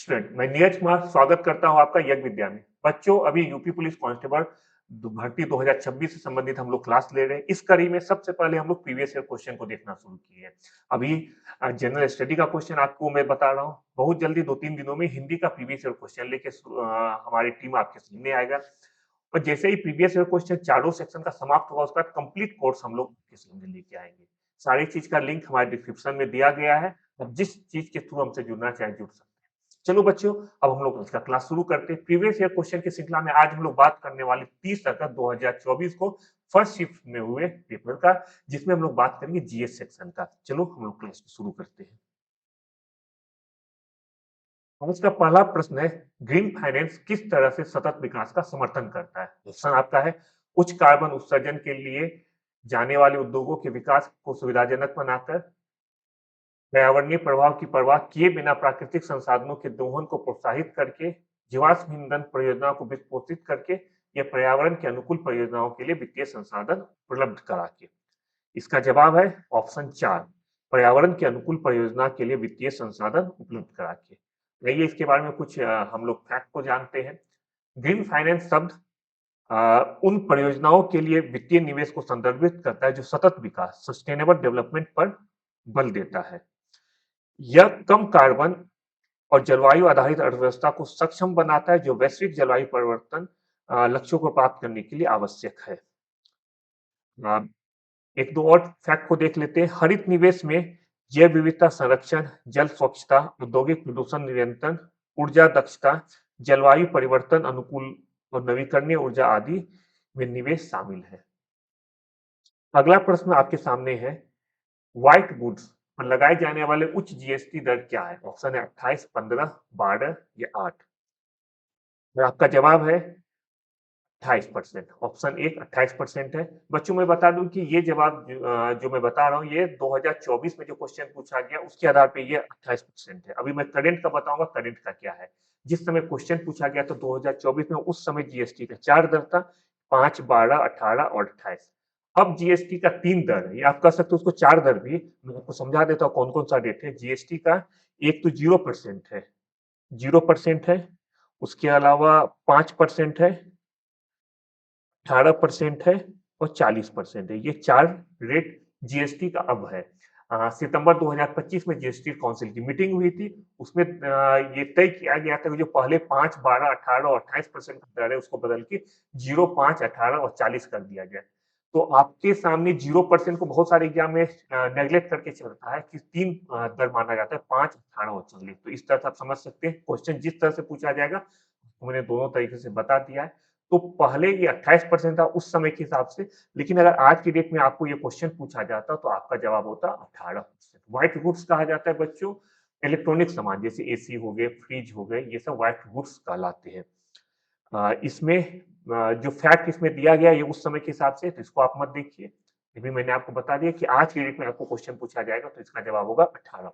Student, मैं नीरज कुमार स्वागत करता हूं आपका यज्ञ विद्या में। बच्चों, अभी यूपी पुलिस कांस्टेबल भर्ती 2026 से संबंधित हम लोग क्लास ले रहे हैं। इस कड़ी में सबसे पहले हम लोग प्रीवियस ईयर क्वेश्चन को देखना शुरू किए हैं। अभी जनरल स्टडी का क्वेश्चन आपको मैं बता रहा हूँ। बहुत जल्दी 2-3 दिनों में हिंदी का प्रीवियस ईयर क्वेश्चन लेके हमारी टीम आपके सामने आएगा। और जैसे ही प्रीवियस ईयर क्वेश्चन चारों सेक्शन का समाप्त होगा, उसके बाद कंप्लीट कोर्स हम लोग आपके सामने लेके आएंगे। सारी चीज का लिंक हमारे डिस्क्रिप्शन में दिया गया है। अब जिस चीज के थ्रू हमसे जुड़ना चाहे जुड़ सकते हैं। चलो बच्चों, अब हम लोग इसका क्लास शुरू करते हैं। प्रीवियस ईयर क्वेश्चन की श्रृंखला में आज हम लोग बात करने वाले 30 अगस्त 2024 को फर्स्ट शिफ्ट में हुए पेपर का, जिसमें हम लोग बात करेंगे जीएस सेक्शन का। चलो हम लोग क्लास शुरू करते हैं। आज का पहला प्रश्न है, ग्रीन फाइनेंस किस तरह से सतत विकास का समर्थन करता है? ऑप्शन आपका है, उच्च कार्बन उत्सर्जन के लिए जाने वाले उद्योगों के विकास को सुविधाजनक बनाकर, पर्यावरणीय प्रभाव की परवाह किए बिना प्राकृतिक संसाधनों के दोहन को प्रोत्साहित करके, जीवाश्म ईंधन परियोजनाओं को वित्त पोषित करके, या पर्यावरण के अनुकूल परियोजनाओं के लिए वित्तीय संसाधन उपलब्ध करा के। इसका जवाब है ऑप्शन 4, पर्यावरण के अनुकूल परियोजना के लिए वित्तीय संसाधन उपलब्ध करा के। आइए इसके बारे में कुछ हम लोग फैक्ट को जानते हैं। ग्रीन फाइनेंस शब्द उन परियोजनाओं के लिए वित्तीय निवेश को संदर्भित करता है जो सतत विकास सस्टेनेबल डेवलपमेंट पर बल देता है। यह कम कार्बन और जलवायु आधारित अर्थव्यवस्था को सक्षम बनाता है, जो वैश्विक जलवायु परिवर्तन लक्ष्यों को प्राप्त करने के लिए आवश्यक है। अ, एक दो और फैक्ट को देख लेते हैं। हरित निवेश में जैव विविधता संरक्षण, जल स्वच्छता, औद्योगिक प्रदूषण नियंत्रण, ऊर्जा दक्षता, जलवायु परिवर्तन अनुकूल और नवीकरणीय ऊर्जा आदि में निवेश शामिल है। अगला प्रश्न आपके सामने है, व्हाइट गुड्स पर लगाए जाने वाले उच्च जीएसटी दर क्या है? ऑप्शन है 28, 15, 12 या 8। और आपका जवाब है 28%। ऑप्शन एक 28% है। बच्चों मैं बता दूं कि ये जवाब जो मैं बता रहा हूँ, ये 2024 में जो क्वेश्चन पूछा गया उसके आधार पे ये 28% है। अभी मैं करंट का बताऊंगा, करंट का क्या है। जिस समय क्वेश्चन पूछा गया तो 2024 में उस समय जीएसटी का 4 दर था, 5, 12, 18 और 28। अब जीएसटी का 3 दर है, ये आप कह सकते हो उसको 4 दर भी। मैं आपको समझा देता हूँ कौन कौन सा रेट है जीएसटी का। एक तो 0% है, 0% है, उसके अलावा 5% है, 18% है और 40% है। ये 4 रेट जीएसटी का अब है। सितंबर 2025 में जीएसटी काउंसिल की मीटिंग हुई थी। उसमें ये तय किया गया था कि जो पहले 5, 12, 18 और 28% का दर है उसको बदल के 0, 5, 18 और 40 कर दिया गया। तो आपके सामने 0% को बहुत सारे एग्जाम में नेग्लेक्ट करके चलता है कि 3 दर माना जाता है, 5, 18 और 40। तो इस तरह से आप समझ सकते हैं क्वेश्चन जिस तरह से पूछा जाएगा, मैंने दोनों तरीके से बता दिया है। तो पहले ये 28% था उस समय के हिसाब से, लेकिन अगर आज की डेट में आपको ये क्वेश्चन पूछा जाता तो आपका जवाब होता 18%। व्हाइट गुड्स कहा जाता है बच्चों, इलेक्ट्रॉनिक सामान जैसे एसी हो गए, फ्रिज हो गए, ये सब व्हाइट गुड्स कहलाते हैं। इसमें जो फैक्ट इसमें दिया गया ये उस समय के हिसाब से, तो इसको आप मत देखिए। ये भी मैंने आपको बता दिया कि आज की डेट में आपको क्वेश्चन पूछा जाएगा तो इसका जवाब होगा 18%।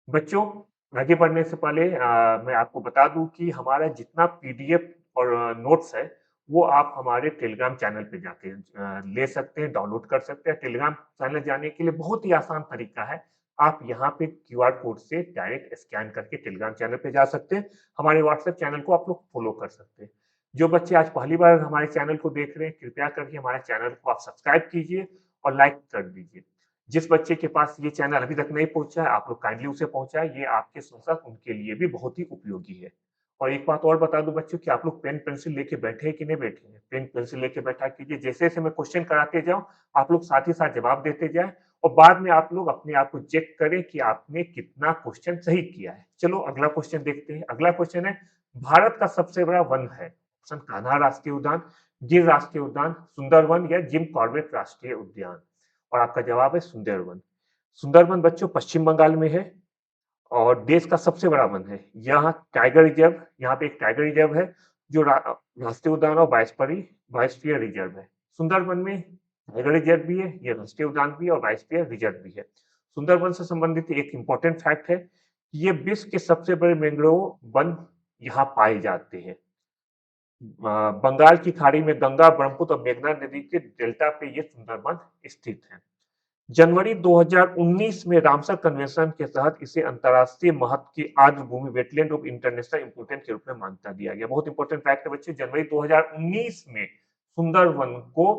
बच्चों, आगे बढ़ने से पहले मैं आपको बता दूं कि हमारा जितना पीडीएफ और नोट्स है वो आप हमारे टेलीग्राम चैनल पे जाके ले सकते हैं, डाउनलोड कर सकते हैं। टेलीग्राम चैनल जाने के लिए बहुत ही आसान तरीका है। आप यहाँ पे क्यूआर कोड से डायरेक्ट स्कैन करके टेलीग्राम चैनल पे जा सकते हैं। हमारे व्हाट्सएप चैनल को आप लोग फॉलो कर सकते हैं। जो बच्चे आज पहली बार हमारे चैनल को देख रहे हैं, कृपया करके हमारे चैनल को आप सब्सक्राइब कीजिए और लाइक कर दीजिए। जिस बच्चे के पास ये चैनल अभी तक नहीं पहुंचा है, आप लोग काइंडली उसे पहुंचाएं। ये आपके साथ उनके लिए भी बहुत ही उपयोगी है। और एक बात और बता दूं बच्चों कि आप लोग पेन पेंसिल लेके बैठे हैं कि नहीं बैठे हैं। पेन पेंसिल लेके बैठा कीजिए। जैसे जैसे मैं क्वेश्चन कराते जाऊं, आप लोग साथ ही साथ जवाब देते जाए और बाद में आप लोग अपने आप को चेक करें कि आपने कितना क्वेश्चन सही किया है। चलो अगला क्वेश्चन देखते हैं। अगला क्वेश्चन है, भारत का सबसे बड़ा वन है? ऑप्शन कान्हा राष्ट्रीय उद्यान, गिर राष्ट्रीय उद्यान, सुंदरवन या जिम कॉर्बेट राष्ट्रीय उद्यान। और आपका जवाब है सुंदरवन। सुंदरवन बच्चों पश्चिम बंगाल में है और देश का सबसे बड़ा वन है। यहाँ टाइगर रिजर्व, यहाँ पे एक टाइगर रिजर्व है जो राष्ट्रीय उद्यान और बायोस्फीयर रिजर्व है। सुंदरवन में टाइगर रिजर्व भी है, ये राष्ट्रीय उद्यान भी है और बायोस्फीयर रिजर्व भी है। सुंदरवन से संबंधित एक इंपॉर्टेंट फैक्ट है कि ये विश्व के सबसे बड़े मैंग्रोव वन यहाँ पाए जाते हैं। बंगाल की खाड़ी में गंगा, ब्रह्मपुत्र और मेघना नदी के डेल्टा पे ये सुंदरवन स्थित है। जनवरी 2019 में रामसर कन्वेंशन के तहत इसे अंतर्राष्ट्रीय महत्व की आर्द्र भूमि वेटलैंड ऑफ इंटरनेशनल इंपोर्टेंस के रूप में मान्यता दिया गया। बहुत इंपॉर्टेंट फैक्ट है बच्चों, जनवरी 2019 में सुंदरवन को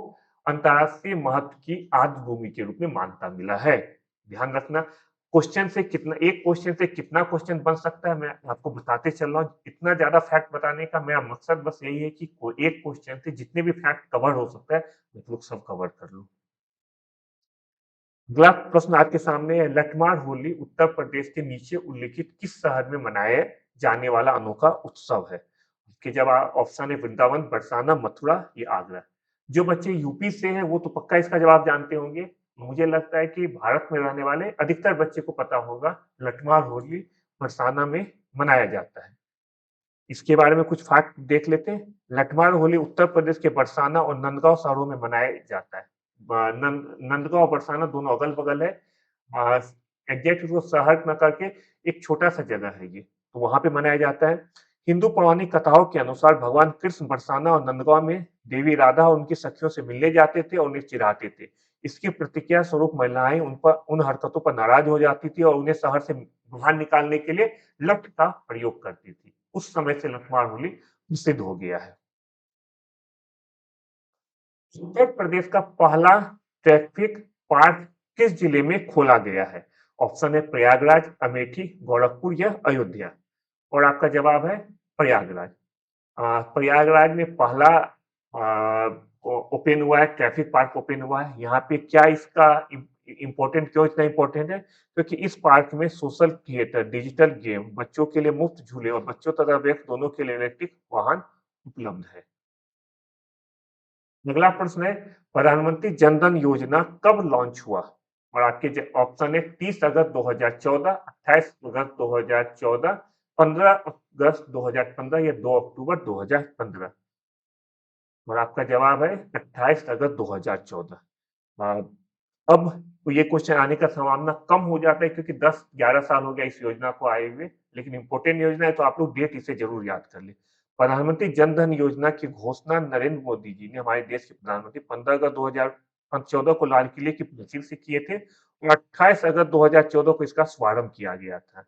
अंतर्राष्ट्रीय महत्व की आर्द्र भूमि के रूप में मान्यता मिला है। ध्यान रखना, क्वेश्चन से कितना, एक क्वेश्चन से कितना क्वेश्चन बन सकता है मैं आपको बताते चल रहा हूँ। इतना ज्यादा फैक्ट बताने का मेरा मकसद बस यही है कि एक क्वेश्चन से जितने भी फैक्ट कवर हो सकता है मैं लोग सब कवर कर लूं। अगला प्रश्न आपके सामने है, लठमार होली उत्तर प्रदेश के नीचे उल्लिखित किस शहर में मनाए जाने वाला अनोखा उत्सव है? इसके जवाब ऑप्शन है वृंदावन, बरसाना, मथुरा या आगरा। जो बच्चे यूपी से हैं वो तो पक्का इसका जवाब जानते होंगे। मुझे लगता है कि भारत में रहने वाले अधिकतर बच्चे को पता होगा लठमार होली बरसाना में मनाया जाता है। इसके बारे में कुछ फैक्ट देख लेते हैं। लठमार होली उत्तर प्रदेश के बरसाना और नंदगांव शहरों में मनाया जाता है। नंदगांव और बरसाना दोनों अगल बगल है। एग्जैक्ट उसको शहर न करके एक छोटा सा जगह है ये, तो वहां पे मनाया जाता है। हिंदू पौराणिक कथाओं के अनुसार भगवान कृष्ण बरसाना और नंदगांव में देवी राधा और उनकी सखियों से मिलने जाते थे और उन्हें चिढ़ाते थे। इसकी प्रतिक्रिया स्वरूप महिलाएं उन हरकतों पर नाराज हो जाती थी और उन्हें शहर से बाहर निकालने के लिए लठ का प्रयोग करती थी। उस समय से लठमार होली प्रसिद्ध हो गया है। उत्तर प्रदेश का पहला ट्रैफिक पार्क किस जिले में खोला गया है? ऑप्शन है प्रयागराज, अमेठी, गोरखपुर या अयोध्या। और आपका जवाब है प्रयागराज। प्रयागराज में पहला ओपन हुआ है, ट्रैफिक पार्क ओपन हुआ है। यहाँ पे क्या इसका इम्पोर्टेंट, क्यों इतना इम्पोर्टेंट है? क्योंकि इस पार्क में सोशल थिएटर, डिजिटल गेम, बच्चों के लिए मुफ्त झूले और बच्चों तथा व्यक्ति दोनों के लिए इलेक्ट्रिक वाहन उपलब्ध है। अगला प्रश्न है, प्रधानमंत्री जन धन योजना कब लॉन्च हुआ? और आपके ऑप्शन है 30 अगस्त 2014, 28 अगस्त 2014, 15 अगस्त 2015 या 2 अक्टूबर 2015। और आपका जवाब है 28 अगस्त 2014। अब तो ये क्वेश्चन आने का संभावना कम हो जाता है क्योंकि 10-11 साल हो गया इस योजना को आए हुए, लेकिन इंपोर्टेंट योजना है तो आप लोग डेट इसे जरूर याद कर ले। प्रधानमंत्री जन धन योजना की घोषणा नरेंद्र मोदी जी ने, हमारे देश के प्रधानमंत्री, 15 अगस्त 2014 को लाल किले की प्राचीर से किए थे और 28 अगस्त 2014 को इसका शुभारंभ किया गया था।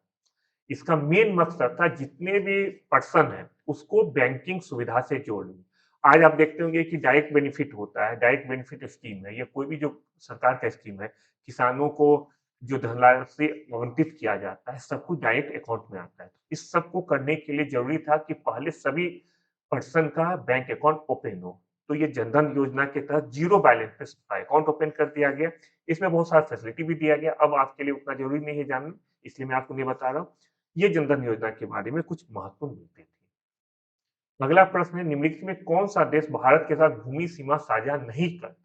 इसका मेन मकसद था जितने भी पर्सन है उसको बैंकिंग सुविधा से जोड़ना। आज आप देखते होंगे कि डायरेक्ट बेनिफिट होता है, डायरेक्ट बेनिफिट स्कीम है, या कोई भी जो सरकार का स्कीम है, किसानों को जो धनराशि आवंटित किया जाता है सब कुछ डायरेक्ट अकाउंट में आता है। इस सब को करने के लिए जरूरी था कि पहले सभी पर्सन का बैंक अकाउंट ओपन हो। तो ये जनधन योजना के तहत जीरो बैलेंस पे सबका अकाउंट ओपन कर दिया गया। इसमें बहुत सारा फैसिलिटी भी दिया गया। अब आपके लिए उतना जरूरी नहीं है जानना, इसलिए मैं आपको नहीं बता रहा हूँ। ये जनधन योजना के बारे में कुछ महत्वपूर्ण मुद्दे थे। अगला प्रश्न है, निम्नलिखित में कौन सा देश भारत के साथ भूमि सीमा साझा नहीं करता?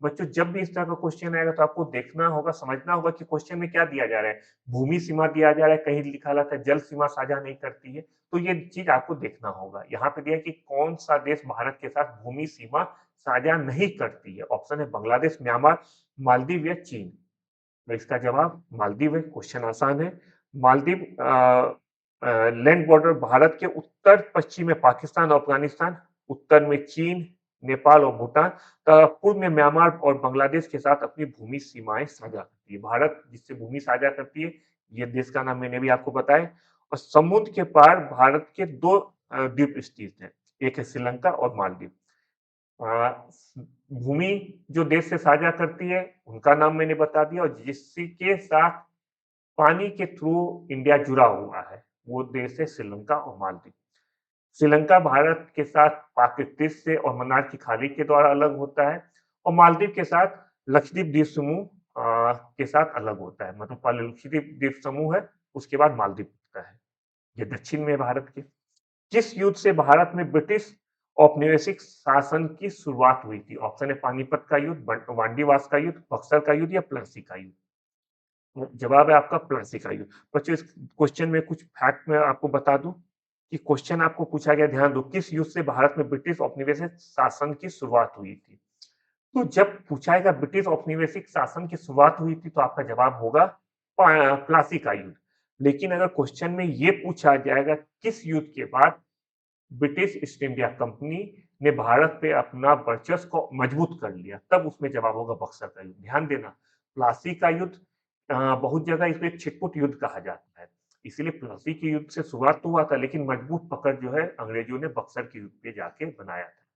बच्चों जब भी इस तरह का क्वेश्चन आएगा तो आपको देखना होगा, समझना होगा कि क्वेश्चन में क्या दिया जा रहा है। भूमि सीमा दिया जा रहा है, कहीं लिखा रहता है जल सीमा साझा नहीं करती है, तो ये चीज आपको देखना होगा। यहाँ पे दिया है कि कौन सा देश भारत के साथ भूमि सीमा साझा नहीं करती है। ऑप्शन है बांग्लादेश, म्यांमार, मालदीव या चीन। तो इसका जवाब मालदीव है। क्वेश्चन आसान है। मालदीव लैंड बॉर्डर भारत के उत्तर पश्चिम में पाकिस्तान और अफगानिस्तान, उत्तर में चीन, नेपाल और भूटान, पूर्व में म्यांमार और बांग्लादेश के साथ अपनी भूमि सीमाएं साझा करती है। भारत जिससे भूमि साझा करती है, ये देश का नाम मैंने भी आपको बताया। और समुद्र के पार भारत के दो द्वीप स्थित है, एक है श्रीलंका और मालदीव। भूमि जो देश से साझा करती है उनका नाम मैंने बता दिया, और जिसके साथ पानी के थ्रू इंडिया जुड़ा हुआ है वो देश है श्रीलंका और मालदीव। श्रीलंका भारत के साथ प्राकृतिक से और मन्नार की खाड़ी के द्वारा अलग होता है, और मालदीव के साथ लक्षद्वीप द्वीप समूह के साथ अलग होता है। मतलब पहले लक्षद्वीप द्वीप समूह है, उसके बाद मालदीव होता है। ये दक्षिण में भारत के। किस युद्ध से भारत में ब्रिटिश औपनिवेशिक शासन की शुरुआत हुई थी? ऑप्शन है पानीपत का युद्ध, वांडीवास का युद्ध, बक्सर का युद्ध या प्लासी का युद्ध। जवाब है आपका प्लासी का युद्ध। बच्चों इस क्वेश्चन में कुछ फैक्ट मैं आपको बता दूं कि क्वेश्चन आपको पूछा गया, ध्यान दो, किस युद्ध से भारत में ब्रिटिश औपनिवेशिक शासन की शुरुआत हुई थी? तो जब पूछाएगा ब्रिटिश औपनिवेशिक शासन की शुरुआत हुई थी तो आपका जवाब होगा प्लासी का युद्ध। लेकिन अगर क्वेश्चन में ये पूछा जाएगा किस युद्ध के बाद ब्रिटिश ईस्ट इंडिया कंपनी ने भारत पे अपना वर्चस्व को मजबूत कर लिया, तब उसमें जवाब होगा बक्सर का युद्ध। ध्यान देना, प्लासी का युद्ध बहुत जगह इसको एक छिटपुट युद्ध कहा जाता है। इसीलिए प्लासी के युद्ध से शुरुआत तो हुआ था, लेकिन मजबूत पकड़ जो है अंग्रेजों ने बक्सर के युद्ध पे जाके बनाया था।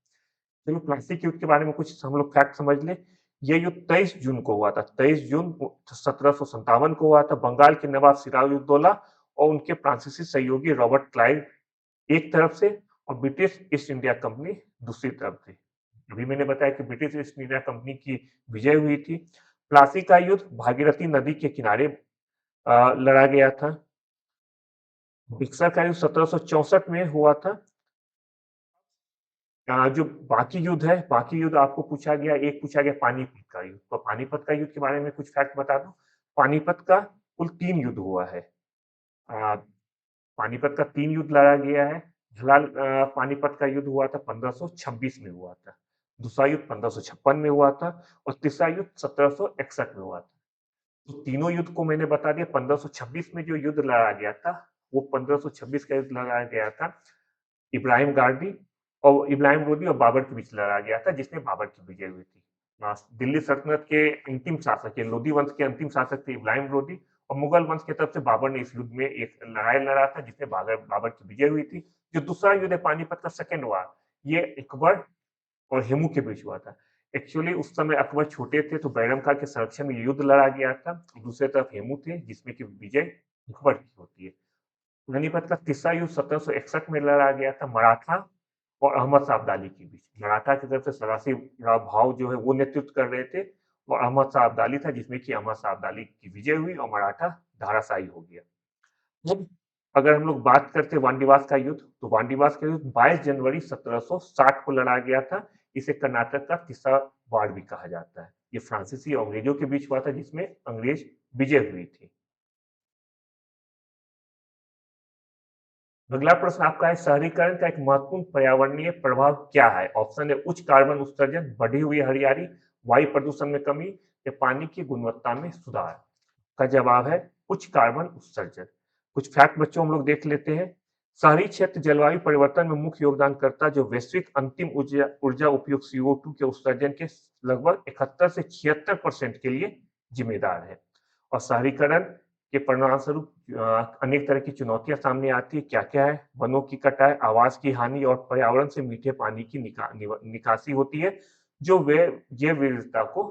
चलो प्लासी के युद्ध के बारे में कुछ हम लोग फैक्ट समझ लें। ये युद्ध 23 जून को हुआ था। 23 जून 1757 को हुआ था। बंगाल के नवाब सिराजुद्दौला और उनके फ्रांसीसी सहयोगी रॉबर्ट क्लाइव एक तरफ से और ब्रिटिश ईस्ट इंडिया कंपनी दूसरी तरफ थी। अभी मैंने बताया कि ब्रिटिश ईस्ट इंडिया कंपनी की विजय हुई थी। प्लासी का युद्ध भागीरथी नदी के किनारे लड़ा गया था। बक्सर का युद्ध 1764 में हुआ था। जो बाकी युद्ध है, बाकी युद्ध आपको पूछा गया, एक पूछा गया पानीपत का युद्ध। तो पानीपत का युद्ध के बारे में कुछ फैक्ट बता दूं। पानीपत का कुल 3 युद्ध हुआ है। अ, पानीपत का 3 युद्ध लड़ा गया है। पानीपत का युद्ध हुआ था 1526 में हुआ था। दूसरा युद्ध 1556 में हुआ था और तीसरा युद्ध 1761 में हुआ था। तो तीनों युद्ध को मैंने बता दिया। 1526 में जो युद्ध लड़ा गया था, वो 1526 का युद्ध लड़ा गया था इब्राहिम गारदी और इब्राहिम लोदी और बाबर के बीच लड़ा गया था, जिसमें बाबर की विजय हुई थी। दिल्ली सल्तनत के अंतिम शासक, ये लोदी वंश के अंतिम शासक थे इब्राहिम लोदी, और मुगल वंश की तरफ से बाबर ने इस युद्ध में एक लड़ाई लड़ा था, जिसमें बाबर बाबर की विजय हुई थी। जो दूसरा युद्ध है पानीपत का सेकेंड वार, ये अकबर और हेमू के बीच हुआ था। एक्चुअली उस समय अकबर छोटे थे, तो बैरम खान के संरक्षण में युद्ध लड़ा गया था। दूसरी तरफ हेमू थे, जिसमें की विजय अकबर की होती है। पानीपत का तीसरा युद्ध 1761 में लड़ा गया था मराठा और अहमद शाह अब्दाली के बीच। मराठा की तरफ से सरासी राव भाव जो है वो नेतृत्व कर रहे थे और अहमद शाह अब्दाली था, जिसमें कि अहमद शाह अब्दाली की विजय हुई और मराठा धाराशायी हो गया। अब अगर हम लोग बात करते हैं वांडीवास का युद्ध, तो वांडीवास का युद्ध 22 जनवरी 1760 को लड़ा गया था। इसे कर्नाटक का तीसरा वार भी कहा जाता है। ये फ्रांसीसी और अंग्रेजों के बीच हुआ था, जिसमें अंग्रेज विजय हुई थी। अगला प्रश्न आपका है, शहरीकरण का एक महत्वपूर्ण पर्यावरणीय प्रभाव क्या है? ऑप्शन है उच्च कार्बन उत्सर्जन, बढ़ी हुई हरियाली, वायु प्रदूषण में कमी या पानी की गुणवत्ता में सुधार। का जवाब है उच्च कार्बन उत्सर्जन। कुछ फैक्ट बच्चों हम लोग देख लेते हैं। शहरी क्षेत्र जलवायु परिवर्तन में मुख्य योगदानकर्ता जो वैश्विक अंतिम ऊर्जा ऊर्जा उपयोग CO2 के उत्सर्जन के लगभग 71 से 76% के लिए जिम्मेदार है। और शहरीकरण के परिणाम स्वरूप अनेक तरह की चुनौतियां सामने आती है। क्या क्या है? वनों की कटाई, आवास की हानि और पर्यावरण से मीठे पानी की निकासी होती है, जो वे जैव विविधता को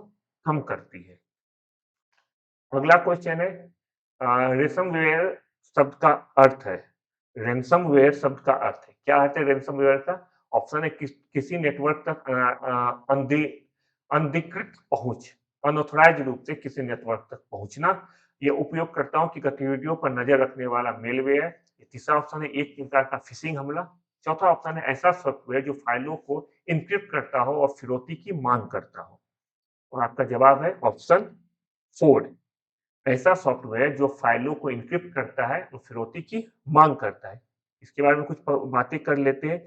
कम करती है। अगला क्वेश्चन है, रेसमवेयर शब्द का अर्थ है। रेंसमवेयर शब्द का अर्थ है, क्या अर्थ है रेंसमवेयर का? ऑप्शन है किसी नेटवर्क तक अनधिकृत पहुंच, अनऑथराइज रूप से किसी नेटवर्क तक पहुंचना। ये उपयोगकर्ताओं की गतिविधियों पर नजर रखने वाला मेलवेयर। तीसरा ऑप्शन है एक प्रकार का फिशिंग हमला। चौथा ऑप्शन है ऐसा सॉफ्टवेयर जो फाइलों को इनक्रिप्ट करता हो और फिरौती की मांग करता हो। और आपका जवाब है ऑप्शन 4, ऐसा सॉफ्टवेयर जो फाइलों को इनक्रिप्ट करता है और फिरौती की मांग करता है। इसके बारे में कुछ बातें कर लेते हैं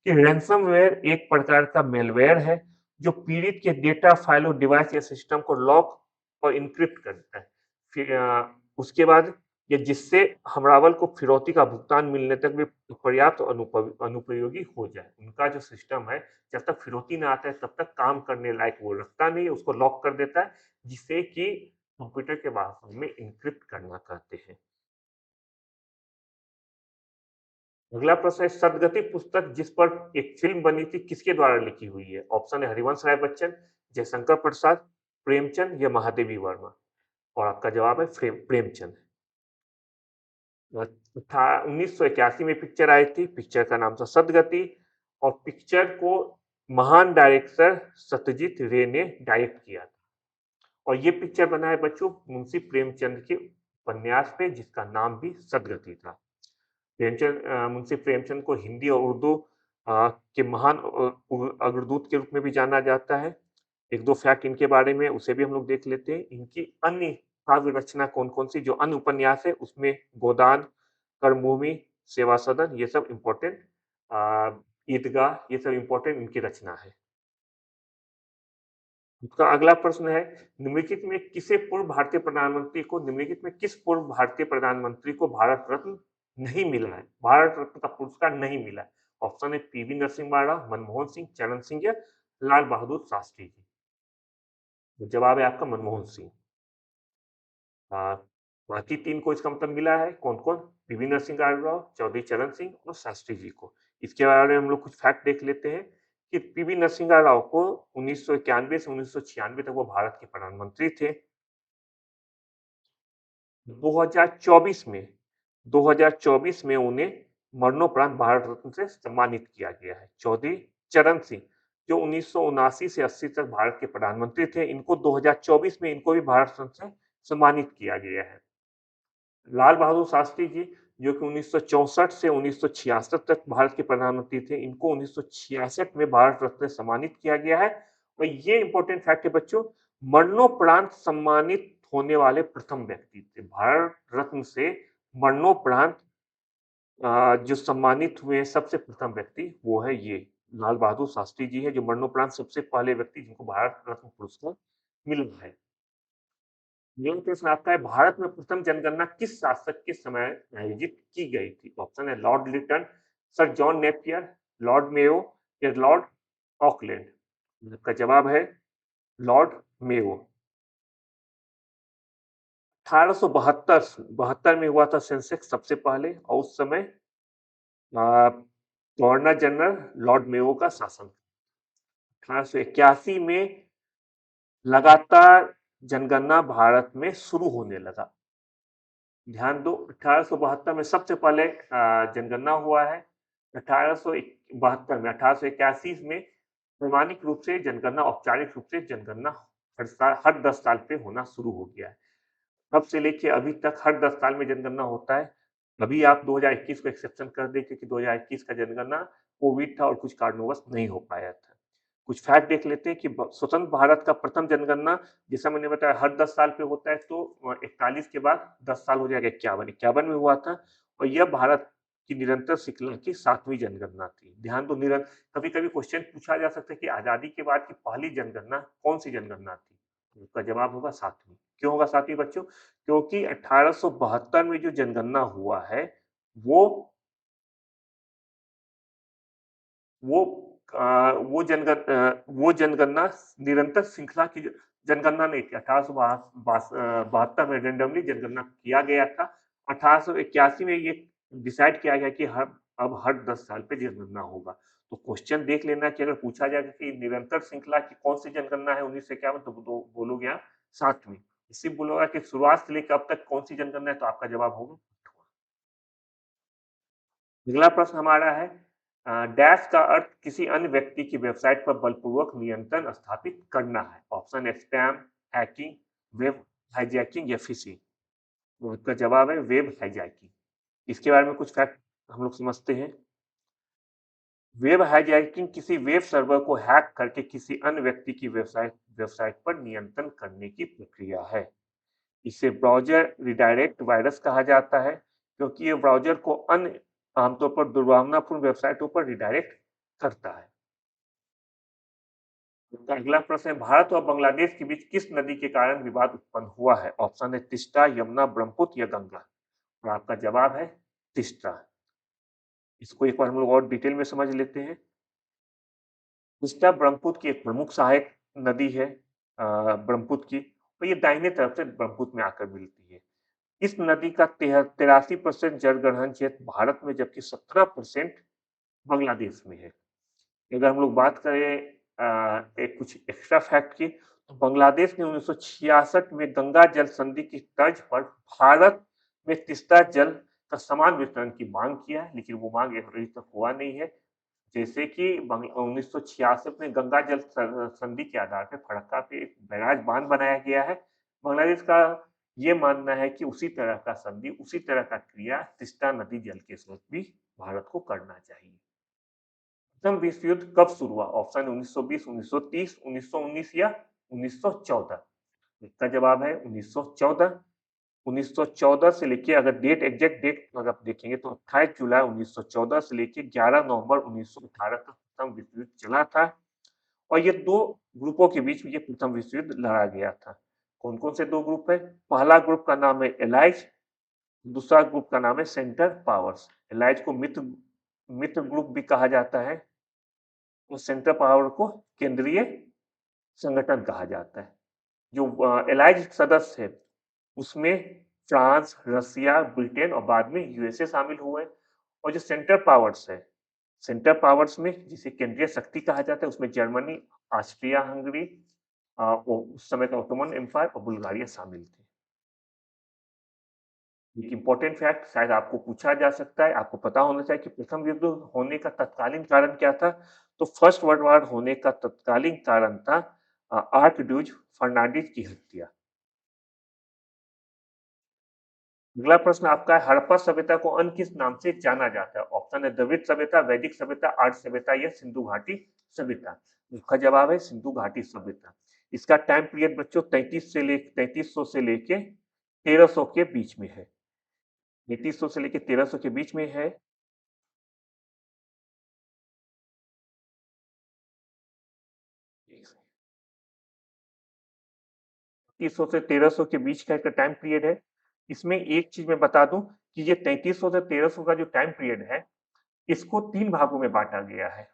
कि रैंसमवेयर एक प्रकार का मेलवेयर है जो पीड़ित के डेटा, फाइलों, डिवाइस या सिस्टम को लॉक और इनक्रिप्ट करता है। फिर उसके बाद ये जिससे हमलावर को फिरौती का भुगतान मिलने तक भी पर्याप्त अनुपयोगी हो जाए। उनका जो सिस्टम है, जब तक फिरौती ना आता है तब तक काम करने लायक वो रखता नहीं है, उसको लॉक कर देता है, जिससे कि कंप्यूटर के भाषा में इनक्रिप्ट करना कहते हैं। अगला प्रश्न है, सदगति पुस्तक जिस पर एक फिल्म बनी थी किसके द्वारा लिखी हुई है? ऑप्शन है हरिवंश राय बच्चन, जयशंकर प्रसाद, प्रेमचंद या महादेवी वर्मा। और आपका जवाब है प्रेमचंद। था 1981 में पिक्चर आई थी। पिक्चर का नाम था सदगति और पिक्चर को महान डायरेक्टर सत्यजीत रे ने डायरेक्ट किया था। और ये पिक्चर बना है बच्चों मुंशी प्रेमचंद के उपन्यास पे, जिसका नाम भी सदगति था। मुंशी प्रेमचंद को हिंदी और उर्दू के महान अग्रदूत के रूप में भी जाना जाता है। एक दो फैक्ट इनके बारे में उसे भी हम लोग देख लेते हैं। इनकी अन्य काव्य रचना कौन-कौन सी जो अन्य उपन्यास है उसमें गोदान, कर्मभूमि, सेवा सदन ये सब इम्पोर्टेंट, ईदगाह ये सब इम्पोर्टेंट इनकी रचना है। इसका अगला प्रश्न है, निम्नलिखित में किस पूर्व भारतीय प्रधानमंत्री को भारत रत्न नहीं मिला है? भारत रत्न का पुरस्कार नहीं मिला है। ऑप्शन है पीवी नरसिम्हा राव, मनमोहन सिंह, चरण सिंह या लाल बहादुर शास्त्री जी। तो जवाब है आपका मनमोहन सिंह। आ, बाकी 3 को इसका मतलब मिला है, कौन-कौन? पीवी नरसिंह राव, चौधरी चरण सिंह और शास्त्री जी को। इसके बारे में हम लोग कुछ फैक्ट देख लेते हैं कि पीवी नरसिंह राव को 1991 से 1996 तक वो भारत के प्रधानमंत्री थे। 2024 में 2024 में उन्हें मरणोपरांत भारत रत्न से सम्मानित किया गया है। चौधरी चरण सिंह जो 1979 से 80 तक भारत के प्रधानमंत्री थे, इनको 2024 में इनको भी भारत रत्न से सम्मानित किया गया है। लाल बहादुर शास्त्री जी जो कि 1964 से 1966 तक भारत के प्रधानमंत्री थे, इनको 1966 में भारत रत्न से सम्मानित किया गया है। और ये इंपॉर्टेंट फैक्ट है बच्चों, मरणोपरांत सम्मानित होने वाले प्रथम व्यक्ति थे। भारत रत्न से मरणोपरांत जो सम्मानित हुए सबसे प्रथम व्यक्ति वो है ये लाल बहादुर शास्त्री जी है, जो मरणोपरांत सबसे पहले व्यक्ति जिनको भारत रत्न पुरस्कार मिला है। अगला प्रश्न आपका है, भारत में प्रथम जनगणना किस शासक के समय आयोजित की गई थी? ऑप्शन है Lord Lytton, Sir John Napier, Lord Mayo या लॉर्ड ऑकलैंड। आपका जवाब है लॉर्ड मेयो। 1872 में हुआ था सेंसेक्स सबसे पहले और उस समय गवर्नर जनरल लॉर्ड मेयो का शासन। 1881 में लगातार जनगणना भारत में शुरू होने लगा। ध्यान दो 1872 में सबसे पहले जनगणना हुआ है। 1872 में 1881 में प्रमाणिक रूप से जनगणना औपचारिक रूप से जनगणना हर 10 साल पे होना शुरू हो गया है। तब से लेके अभी तक हर 10 साल में जनगणना होता है। अभी आप 2021 को एक्सेप्शन कर दें क्योंकि 2021 का जनगणना कोविड था और कुछ कारणवश नहीं हो पाया था। कुछ फैक्ट देख लेते हैं कि स्वतंत्र भारत का प्रथम जनगणना जैसा मैंने बताया हर 10 साल पे होता है, तो 41 के बाद 10 साल हो जाएगा 51 में हुआ था और यह भारत की निरंतर श्रृंखला की 7वीं जनगणना थी। ध्यान दो, कभी-कभी क्वेश्चन पूछा जा सकता है कि आजादी के बाद की पहली जनगणना कौन सी जनगणना थी? उसका जवाब होगा 7वीं। क्यों होगा 7वीं बच्चों? क्योंकि 1872 में जो जनगणना हुआ है वो वो वो जनगणना निरंतर श्रृंखला की जनगणना नहीं थी। 1872 में रेंडमली जनगणना किया गया था। 1881 में ये डिसाइड किया गया कि अब हर 10 साल पे जनगणना होगा। तो क्वेश्चन देख लेना कि अगर पूछा जाएगा कि निरंतर श्रृंखला की कौन सी जनगणना है 1951, तो बोलोगे आप 7वीं। इसी बोलोगा कि शुरुआत से लेकर अब तक कौन सी जनगणना है, तो आपका जवाब होगा। अगला प्रश्न हमारा है, डैश का अर्थ किसी अन्य व्यक्ति की वेबसाइट पर बलपूर्वक नियंत्रण स्थापित करना है। ऑप्शन है स्पैम, हैकिंग, वेब हाईजैकिंग या फिशिंग। तो इसका जवाब है वेब हाईजैकिंग। इसके बारे में कुछ फैक्ट हम लोग समझते हैं। वेब हाईजैकिंग किसी वेब सर्वर को हैक करके किसी अन्य व्यक्ति की वेबसाइट वेबसाइट पर नियंत्रण करने की प्रक्रिया है। इसे ब्राउज़र रिडायरेक्ट वायरस कहा जाता है क्योंकि ये ब्राउज़र को अन्य आमतौर पर दुर्भावनापूर्ण वेबसाइटों पर रिडायरेक्ट करता है। तो अगला प्रश्न है, भारत और बांग्लादेश के बीच किस नदी के कारण विवाद उत्पन्न हुआ है? ऑप्शन है तीस्ता, यमुना, ब्रह्मपुत्र या गंगा। और आपका जवाब है तीस्ता। इसको एक बार हम लोग और डिटेल में समझ लेते हैं। तीस्ता ब्रह्मपुत्र की एक प्रमुख सहायक नदी है ब्रह्मपुत्र की, और ये दाहिने तरफ से ब्रह्मपुत्र में आकर मिलती है। इस नदी का 83% जलग्रहण क्षेत्र भारत में जबकि 17% बांग्लादेश में है। अगर हम लोग बात करें एक कुछ एक्स्ट्रा फैक्ट की, तो बांग्लादेश ने 1966 में गंगा जल संधि की तर्ज पर भारत में तीस्ता जल का समान वितरण की मांग किया है, लेकिन वो मांग अभी तक हुआ नहीं है। जैसे कि 1966 में गंगा जल संधि के आधार पर फरक्का पे एक बैराज बांध बनाया गया है। बांग्लादेश का ये मानना है कि उसी तरह का संधि, उसी तरह का क्रिया तीस्ता नदी जल के साथ भी भारत को करना चाहिए। प्रथम विश्व युद्ध कब शुरू हुआ? ऑप्शन 1920, 1930, 1919 या 1914। इसका जवाब है 1914। 1914 से लेके अगर एग्जैक्ट डेट अगर आप देखेंगे तो 28 जुलाई 1914 से लेके 11 नवंबर 1918 तक प्रथम विश्व युद्ध चला था और ये दो ग्रुपों के बीच में ये प्रथम विश्व युद्ध लड़ा गया था। कौन कौन से दो ग्रुप है? पहला ग्रुप का नाम है एलाइज, दूसरा ग्रुप का नाम है सेंटर पावर्स। एलाइज को मित्र मित्र ग्रुप भी कहा जाता है और सेंटर पावर को केंद्रीय संगठन कहा जाता है। जो एलाइज सदस्य है उसमें फ्रांस, रसिया, ब्रिटेन और बाद में यूएसए शामिल हुए। और जो सेंट्रल पावर्स है, सेंट्रल पावर्स में जिसे केंद्रीय शक्ति कहा जाता है, उसमें जर्मनी, ऑस्ट्रिया हंगरी, वो उस समय का ओटोमन एम्पायर और बुल्गारिया शामिल थे। एक इम्पोर्टेंट फैक्ट शायद आपको पूछा जा सकता है, आपको पता होना चाहिए कि प्रथम युद्ध होने का तत्कालीन कारण क्या था? तो फर्स्ट वर्ल्ड वॉर होने का तत्कालीन कारण था आर्कड्यूक फर्नांडिस की हत्या। अगला प्रश्न आपका है, हड़प्पा सभ्यता को अन्य किस नाम से जाना जाता है? ऑप्शन है द्रविड़ सभ्यता, वैदिक सभ्यता, आर्य सभ्यता या सिंधु घाटी सभ्यता। इसका जवाब है सिंधु घाटी सभ्यता। इसका टाइम पीरियड बच्चों 3300 से लेके 1300 के बीच में है। 3300 से लेके 1300 के बीच में है। 3300 से 1300 के बीच का एक टाइम पीरियड है। इसमें एक चीज मैं बता दूं कि ये 3300 से 1300 का जो टाइम पीरियड है, इसको 3 भागों में बाँटा गया है।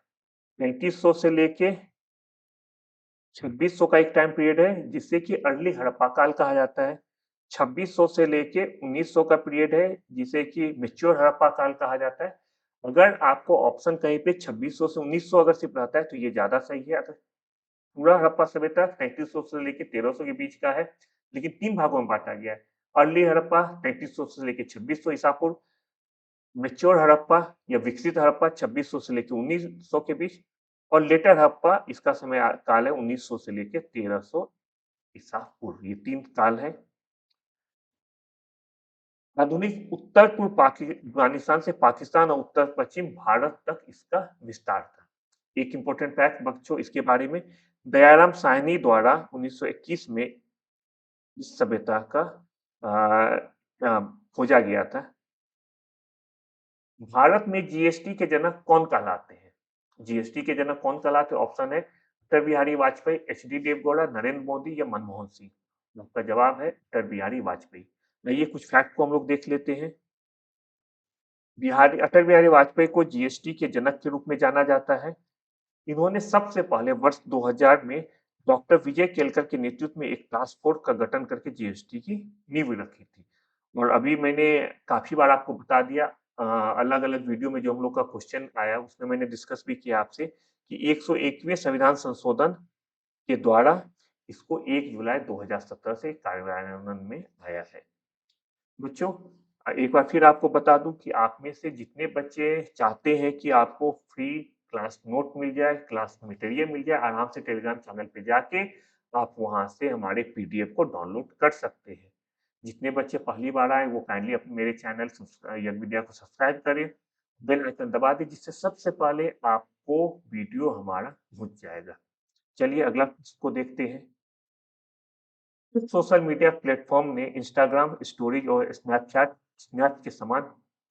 3500 से लेके 2600 का एक टाइम पीरियड है, जिसे कि अर्ली हड़प्पा काल कहा जाता है। 2600 से लेके 1900 का पीरियड है, जिसे कि मैच्योर हड़प्पा काल कहा जाता है। अगर आपको ऑप्शन कहीं पे 2600 से 1900 अगर सिर्फ रहता है, तो ये ज़्यादा सही है। अगर पूरा हड़प्पा सभ्यता 3300 से लेके 1300 के बीच का है, लेकिन 3 भागों में बाँटा गया है। अर्ली हड़प्पा 3300 से लेके 2600 ईसा पूर्व, मैच्योर हड़प्पा या विकसित हड़प्पा 2600 से लेके 1900 के बीच, और लेटर हड़प्पा इसका समय काल है 1900 से लेके 1300 ईसा पूर्व। ये 3 काल है। आधुनिक उत्तर पूर्व अफगानिस्तान से पाकिस्तान और उत्तर पश्चिम भारत तक इसका विस्तार था। एक इंपॉर्टेंट फैक्ट बच्चों इसके बारे में, दयाराम साहनी द्वारा 1921 में इस सभ्यता का खोजा गया था। भारत में जीएसटी के जनक कौन कहलाते हैं? जीएसटी के जनक कौन कहलाते हैं? ऑप्शन है अटल बिहारी वाजपेयी, एचडी देवगौड़ा, नरेंद्र मोदी या मनमोहन सिंह। आपका जवाब है अटल बिहारी वाजपेयी। आइए कुछ फैक्ट को हम लोग देख लेते हैं। अटल बिहारी वाजपेयी को जीएसटी के जनक के रूप में जाना जाता है। इन्होंने सबसे पहले वर्ष 2000 में डॉक्टर विजय केलकर के नेतृत्व में एक टास्क फोर्स का गठन करके जीएसटी की नींव रखी थी। और अभी मैंने काफी बार आपको बता दिया, अलग अलग वीडियो में जो हम लोग का क्वेश्चन आया उसमें मैंने डिस्कस भी किया आपसे कि 101वें संविधान संशोधन के द्वारा इसको 1 जुलाई 2017 से कार्यान्वयन में आया है। बच्चों, एक बार फिर आपको बता दूं कि आप में से जितने बच्चे चाहते हैं कि आपको फ्री क्लास नोट मिल जाए, क्लास मटेरियल मिल जाए, आराम से टेलीग्राम चैनल पे जाके आप वहां से हमारे पीडीएफ को डाउनलोड कर सकते हैं। जितने बच्चे पहली बार आए वो काइंडली अपने मेरे चैनल यग मीडिया को सब्सक्राइब करें, बेल आइकन दबा दें, जिससे सबसे पहले आपको वीडियो हमारा पहुंच जाएगा। चलिए अगला को देखते हैं। कुछ सोशल मीडिया प्लेटफॉर्म ने इंस्टाग्राम स्टोरीज और स्नैप के समान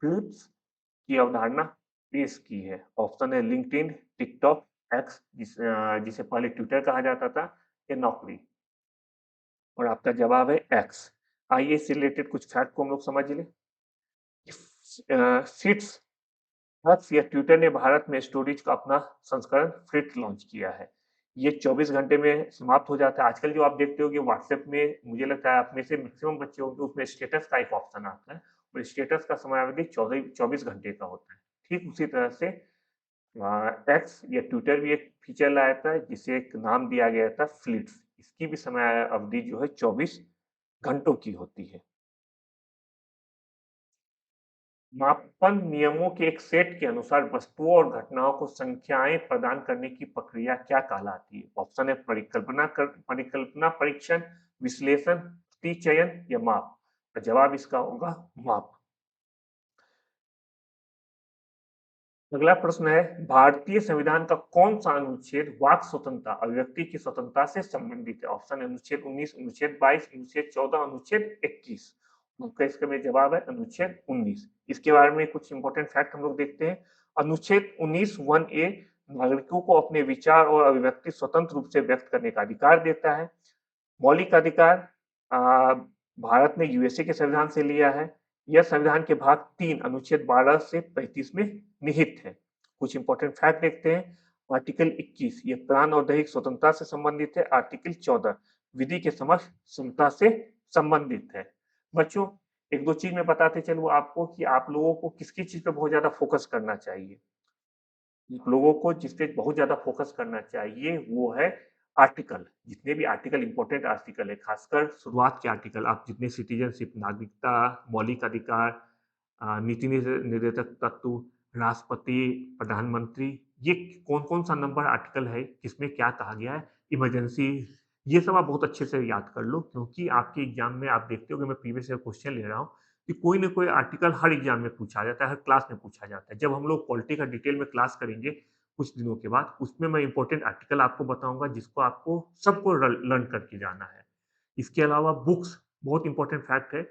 क्लिप्स की अवधारणा पेश की है। ऑप्शन है लिंक्डइन, टिकटॉक, एक्स जिसे पहले ट्विटर कहा जाता था, या नौकरी। और आपका जवाब है एक्स। आइए इससे रिलेटेड कुछ फैक्ट को हम लोग समझ लें। फिट्स एक्स या ट्विटर ने भारत में स्टोरेज का अपना संस्करण फ्लिट लॉन्च किया है। ये 24 घंटे में समाप्त हो जाता है। आजकल जो आप देखते हो कि व्हाट्सएप में मुझे लगता है आप में से मैक्सिमम बच्चे होंगे, उसमें स्टेटस का एक ऑप्शन आता है और स्टेटस का समयावधि 24 घंटे का होता है। ठीक उसी तरह से एक्स या ट्विटर भी एक फीचर लाया था जिसे एक नाम दिया गया था फ्लिट्स। इसकी भी समय अवधि जो है 24 घंटों की होती है। मापन नियमों के एक सेट के अनुसार वस्तुओं और घटनाओं को संख्याएं प्रदान करने की प्रक्रिया क्या कहलाती है? ऑप्शन है परिकल्पना परीक्षण, विश्लेषण, प्रतिचयन या माप। तो जवाब इसका होगा माप। अगला प्रश्न है, भारतीय संविधान का कौन सा अनुच्छेद वाक स्वतंत्रता अभिव्यक्ति की स्वतंत्रता से संबंधित है? ऑप्शन है अनुच्छेद 19, अनुच्छेद 22, अनुच्छेद 14, अनुच्छेद 21। आपका इसका में जवाब है अनुच्छेद 19। इसके बारे में कुछ इंपॉर्टेंट फैक्ट हम लोग देखते हैं। अनुच्छेद 19 1A नागरिकों को अपने विचार और अभिव्यक्ति स्वतंत्र रूप से व्यक्त करने का अधिकार देता है। मौलिक अधिकार भारत ने यूएसए के संविधान से लिया है। यह संविधान के भाग 3 अनुच्छेद 12 से 35 में निहित है। कुछ इंपॉर्टेंट फैक्ट देखते हैं। आर्टिकल 21 ये प्राण और दैहिक स्वतंत्रता से संबंधित है। आर्टिकल 14 विधि के समक्ष समता से संबंधित है। बच्चों, एक दो चीज मैं बताते चलूँ आपको कि आप लोगों को किसकी चीज पे बहुत ज्यादा फोकस करना चाहिए। लोगों को जिस पे बहुत ज्यादा फोकस करना चाहिए वो है आर्टिकल। जितने भी आर्टिकल, इंपॉर्टेंट आर्टिकल है, खासकर शुरुआत के आर्टिकल, आप जितने सिटीजनशिप, नागरिकता, मौलिक अधिकार, नीति निर्देशक तत्व, राष्ट्रपति, प्रधानमंत्री, ये कौन कौन सा नंबर आर्टिकल है, किसमें क्या कहा गया है, इमरजेंसी, ये सब आप बहुत अच्छे से याद कर लो, क्योंकि आपके एग्जाम में आप देखते हो कि मैं प्रीवियस ईयर क्वेश्चन ले रहा हूँ कि कोई ना कोई आर्टिकल हर एग्जाम में पूछा जाता है, हर क्लास में पूछा जाता है। जब हम लोग पॉलिटी का डिटेल में क्लास करेंगे कुछ दिनों के बाद, उसमें मैं इंपॉर्टेंट आर्टिकल आपको बताऊंगा जिसको आपको सबको लर्न करके जाना है। इसके अलावा बुक्स, बहुत इंपॉर्टेंट फैक्ट है,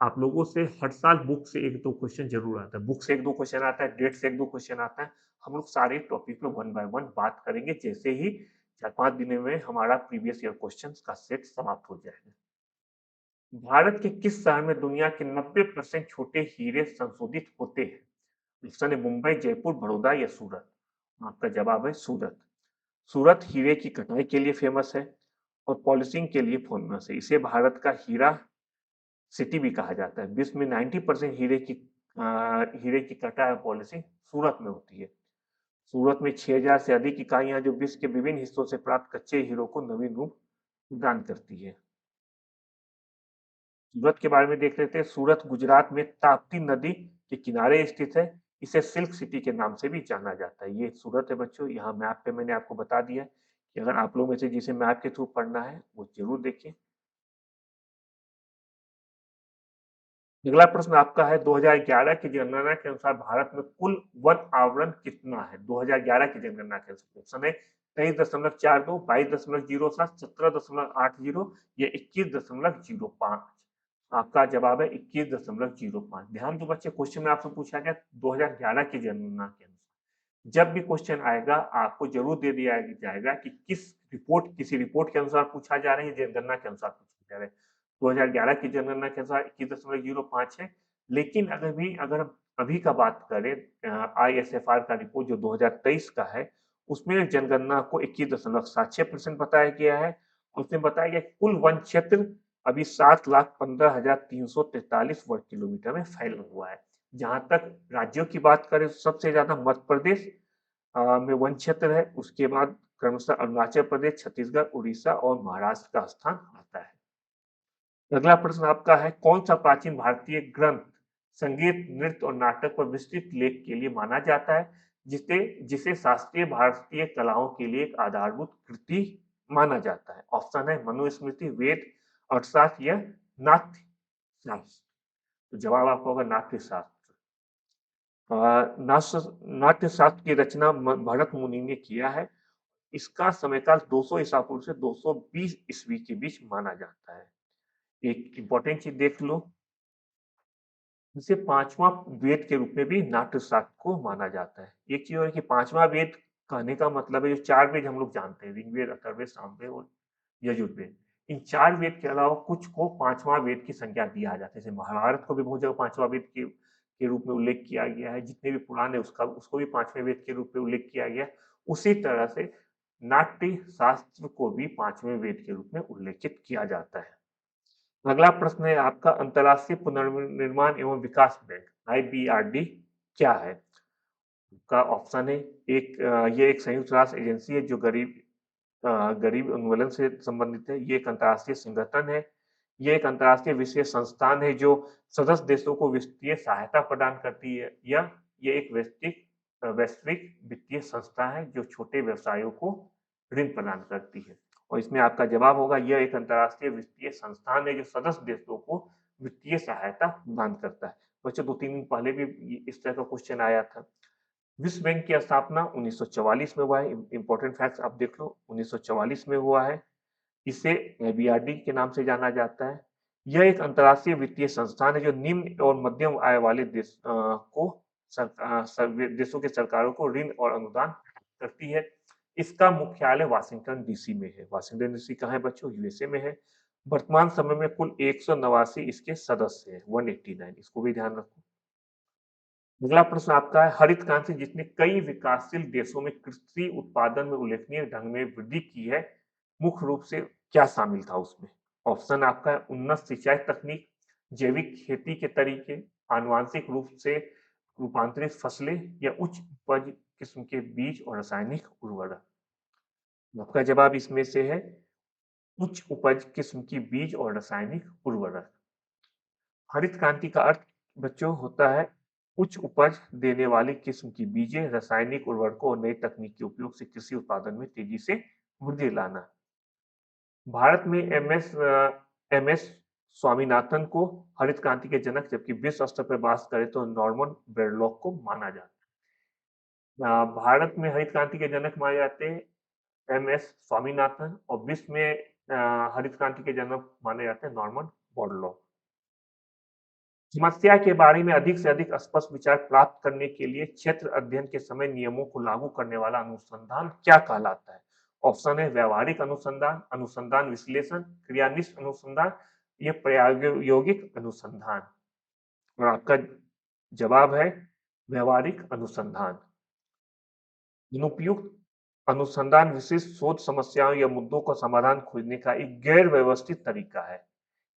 आप लोगों से हर साल बुक से एक दो क्वेश्चन जरूर आता है, बुक से एक दो क्वेश्चन आता है, डेट से एक दो क्वेश्चन आता है। हम लोग सारे टॉपिक पे वन बाय वन बात करेंगे, जैसे ही 4-5 दिनों में हमारा प्रीवियस ईयर क्वेश्चंस का सेट समाप्त हो जाएगा। भारत के किस शहर में दुनिया के 90% छोटे हीरे संशोधित होते हैं? ऑप्शन है मुंबई, जयपुर, बड़ौदा या सूरत। आपका जवाब है सूरत। सूरत हीरे की कटाई के लिए फेमस है और पॉलिशिंग के लिए फेमस है। इसे भारत का हीरा सिटी भी कहा जाता है। विश्व में 90% हीरे की कटाई और पॉलिशिंग सूरत में होती है। सूरत में 6000 से अधिक इकाइयां जो विश्व के विभिन्न हिस्सों से प्राप्त कच्चे हीरो को नवीन रूप प्रदान करती है। सूरत के बारे में देख लेते हैं। सूरत गुजरात में ताप्ती नदी के किनारे स्थित है। इसे सिल्क सिटी के नाम से भी जाना जाता है। ये सूरत है बच्चों। यहाँ मैप पे मैंने आपको बता दिया है कि अगर आप लोग में से जिसे मैप के थ्रू पढ़ना है वो जरूर देखिए। अगला प्रश्न आपका है 2011 की जनगणना के अनुसार भारत में कुल वन आवरण कितना है? 2011 की जनगणना के अनुसार ऑप्शन है 23.42, 22.07, 17.80 या 21.05। आपका जवाब है 21.05। ध्यान दो बच्चे, क्वेश्चन में आपसे पूछा गया 2011 की जनगणना के अनुसार। जब भी क्वेश्चन आएगा आपको जरूर दे दिया जाएगा कि किसी रिपोर्ट के अनुसार पूछा जा रहा है, जनगणना के अनुसार पूछा जा रहा है। 2011 की जनगणना के अनुसार 21.05 है। लेकिन अगर अभी का बात करें, आईएसएफआर का रिपोर्ट जो 2023 का है, उसमें जनगणना को 21.76% बताया गया है। उसमें बताया गया कुल वन क्षेत्र अभी 7,15,343 वर्ग किलोमीटर में फैला हुआ है। जहां तक राज्यों की बात करें, सबसे ज्यादा मध्य प्रदेश में वन क्षेत्र है। उसके बाद क्रमशः अरुणाचल प्रदेश, छत्तीसगढ़, उड़ीसा और महाराष्ट्र का स्थान आता है। अगला प्रश्न आपका है कौन सा प्राचीन भारतीय ग्रंथ संगीत, नृत्य और नाटक पर विस्तृत लेख के लिए माना जाता है, जिसे जिसे शास्त्रीय भारतीय कलाओं के लिए एक आधारभूत कृति माना जाता है? ऑप्शन है मनुस्मृति, वेद, अर्थशास्त्र या नाट्य शास्त्र। तो जवाब आपका होगा नाट्य शास्त्र। नाट्य शास्त्र की रचना भरत मुनि ने किया है। इसका समयकाल 200 ईसा पूर्व से 220 ईस्वी के बीच माना जाता है। एक इंपॉर्टेंट चीज देख लो, इसे पांचवा वेद के रूप में भी नाट्य शास्त्र को माना जाता है। एक चीज और है कि पांचवा वेद कहने का मतलब है जो चार वेद हम लोग जानते हैं, ऋग्वेद, अथर्ववेद, सामवेद और यजुर्वेद, इन चार वेद के अलावा कुछ को पांचवा वेद की संज्ञा दिया जाता है। जैसे महाभारत को भी बहुत जगह पांचवा वेद के रूप में उल्लेख किया गया है। जितने भी पुराण है उसको भी पांचवें वेद के रूप में उल्लेख किया गया है। उसी तरह से नाट्य शास्त्र को भी पांचवें वेद के रूप में उल्लेखित किया जाता है। अगला प्रश्न है आपका अंतर्राष्ट्रीय पुनर्निर्माण एवं विकास बैंक आईबीआरडी क्या है? का ऑप्शन है ये एक संयुक्त राष्ट्र एजेंसी है जो गरीब उन्मूलन से संबंधित है। ये एक अंतर्राष्ट्रीय संगठन है। ये एक अंतर्राष्ट्रीय विशेष संस्थान है जो सदस्य देशों को वित्तीय सहायता प्रदान करती है, या ये एक वैश्विक वित्तीय संस्था है जो छोटे व्यवसायों को ऋण प्रदान करती है। और इसमें आपका जवाब होगा यह एक अंतर्राष्ट्रीय वित्तीय संस्थान है जो सदस्य देशों को वित्तीय सहायता प्रदान करता है। बच्चों 2-3 दिन पहले भी इस तरह का क्वेश्चन आया था। विश्व बैंक की स्थापना 1944 में हुआ है। इंपॉर्टेंट फैक्ट्स आप देख लो, 1944 में हुआ है। इसे एबीआरडी के नाम से जाना जाता है। यह एक अंतर्राष्ट्रीय वित्तीय संस्थान है जो निम्न और मध्यम आय वाले देशों के सरकारों को ऋण और अनुदान करती है। इसका मुख्यालय वाशिंगटन डीसी में है। वाशिंगटन डीसी कहाँ है बच्चों? यूएसए में है। वर्तमान समय में कुल 189 इसके सदस्य हैं, 189, इसको भी ध्यान रखो। अगला प्रश्न आपका है हरित क्रांति जिसने कई विकासशील देशों में कृषि उत्पादन में उल्लेखनीय ढंग में वृद्धि की है, मुख्य रूप से क्या शामिल था उसमें? ऑप्शन आपका है उन्नत सिंचाई तकनीक, जैविक खेती के तरीके, आनुवांशिक रूप से रूपांतरित फसलें या उच्च उपज किस्म के बीज और रासायनिक उर्वरक। आपका जवाब इसमें से है उच्च उपज किस्म की बीज और रासायनिक उर्वरक। हरित क्रांति का अर्थ बच्चों होता है उच्च उपज देने वाली किस्म की बीजें, रासायनिक उर्वरकों और नई तकनीक के उपयोग से कृषि उत्पादन में तेजी से वृद्धि लाना। भारत में एमएस स्वामीनाथन को हरित क्रांति के जनक, जबकि विश्व स्तर पर बात करें तो नॉर्मन बोरलॉग को माना जाता है। भारत में हरित क्रांति के जनक माने जाते हैं एमएस स्वामीनाथन, और विश्व में हरित क्रांति के जनक माने जाते हैं नॉर्मन बोरलॉग। समस्या के बारे में अधिक से अधिक स्पष्ट विचार प्राप्त करने के लिए क्षेत्र अध्ययन के समय नियमों को लागू करने वाला अनुसंधान क्या कहलाता है? ऑप्शन है व्यवहारिक अनुसंधान, अनुसंधान विश्लेषण, क्रियानिष्ठ अनुसंधान, ये प्रायोगिक अनुसंधान। और आपका जवाब है व्यवहारिक अनुसंधान। अनुपयुक्त अनुसंधान विशिष्ट शोध समस्याओं या मुद्दों का समाधान खोजने का एक गैर व्यवस्थित तरीका है।